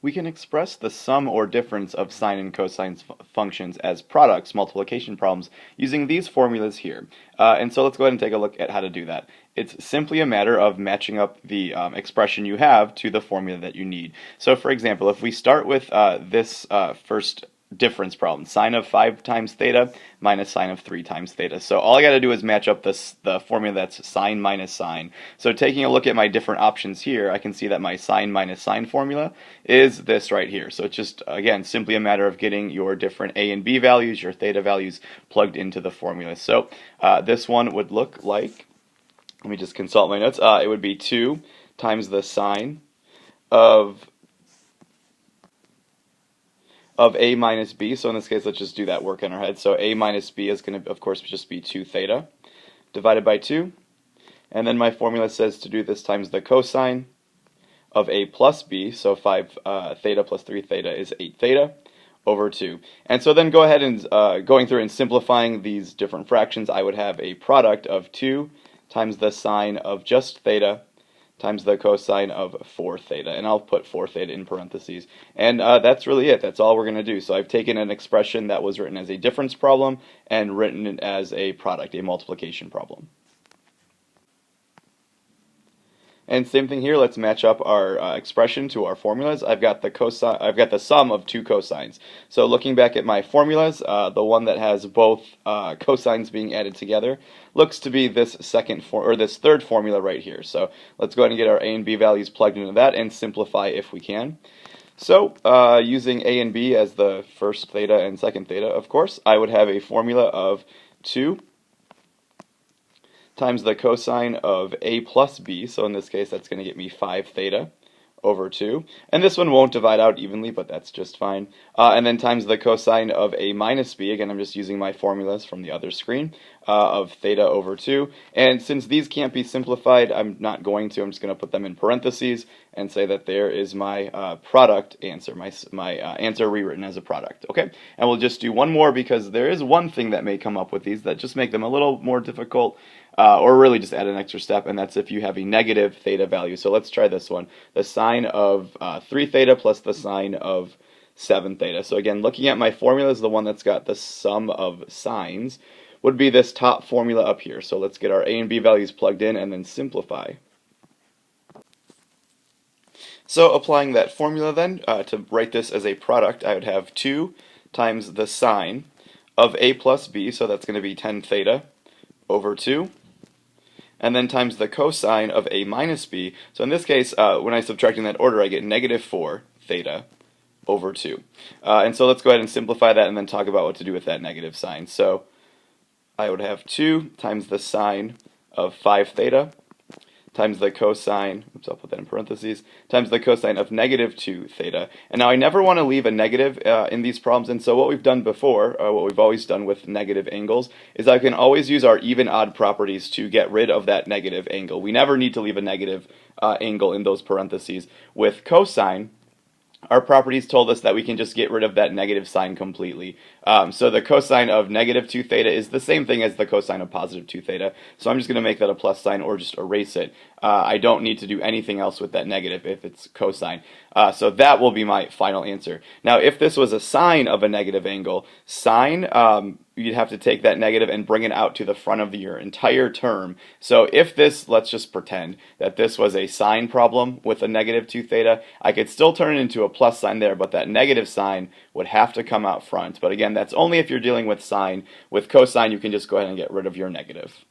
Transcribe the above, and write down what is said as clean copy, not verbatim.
We can express the sum or difference of sine and cosine functions as products, multiplication problems, using these formulas here. And so let's go ahead and take a look at how to do that. It's simply a matter of matching up the expression you have to the formula that you need. So for example, if we start with this first difference problem, sine of 5 times theta minus sine of 3 times theta. So all I got to do is match up the formula that's sine minus sine. So taking a look at my different options here, I can see that my sine minus sine formula is this right here. So it's just, again, simply a matter of getting your different a and b values, your theta values, plugged into the formula. So this one would look like, let me just consult my notes, it would be 2 times the sine of a minus b. So in this case, let's just do that work in our head. So a minus b is going to, of course, just be 2 theta divided by 2. And then my formula says to do this times the cosine of a plus b. So 5 theta plus 3 theta is 8 theta over 2. And so then go ahead and going through and simplifying these different fractions, I would have a product of 2 times the sine of just theta times the cosine of 4 theta, and I'll put 4 theta in parentheses. And that's really it. That's all we're going to do. So I've taken an expression that was written as a difference problem and written it as a product, a multiplication problem. And same thing here. Let's match up our expression to our formulas. I've got the sum of 2 cosines. So looking back at my formulas, the one that has both cosines being added together looks to be this this third formula right here. So let's go ahead and get our a and b values plugged into that and simplify if we can. So using a and b as the first theta and second theta, of course, I would have a formula of 2 times the cosine of a plus b, so in this case that's going to get me 5 theta over 2. And this one won't divide out evenly, but that's just fine. And then times the cosine of a minus b, again I'm just using my formulas from the other screen, of theta over 2. And since these can't be simplified, I'm not going to. I'm just going to put them in parentheses and say that there is my product answer, my answer rewritten as a product. Okay, and we'll just do one more because there is one thing that may come up with these that just make them a little more difficult. Or really just add an extra step, and that's if you have a negative theta value. So let's try this one. The sine of 3 theta plus the sine of 7 theta. So again, looking at my formulas, the one that's got the sum of sines would be this top formula up here. So let's get our a and b values plugged in and then simplify. So applying that formula then, to write this as a product, I would have 2 times the sine of a plus b, so that's going to be 10 theta over 2. And then times the cosine of a minus b. So in this case, when I subtract in that order, I get negative 4 theta over 2. And so let's go ahead and simplify that and then talk about what to do with that negative sign. So I would have 2 times the sine of 5 theta times the cosine, oops, I'll put that in parentheses, times the cosine of negative 2 theta. And now I never want to leave a negative in these problems, and so what we've done before, what we've always done with negative angles, is I can always use our even-odd properties to get rid of that negative angle. We never need to leave a negative angle in those parentheses. With cosine, our properties told us that we can just get rid of that negative sign completely. So the cosine of negative 2 theta is the same thing as the cosine of positive 2 theta. So I'm just going to make that a plus sign or just erase it. I don't need to do anything else with that negative if it's cosine. So that will be my final answer. Now if this was a sine of a negative angle, sine, you'd have to take that negative and bring it out to the front of your entire term. So if this, let's just pretend that this was a sine problem with a negative 2 theta, I could still turn it into a plus sign there, but that negative sign would have to come out front. But again, that's only if you're dealing with sine. With cosine, you can just go ahead and get rid of your negative.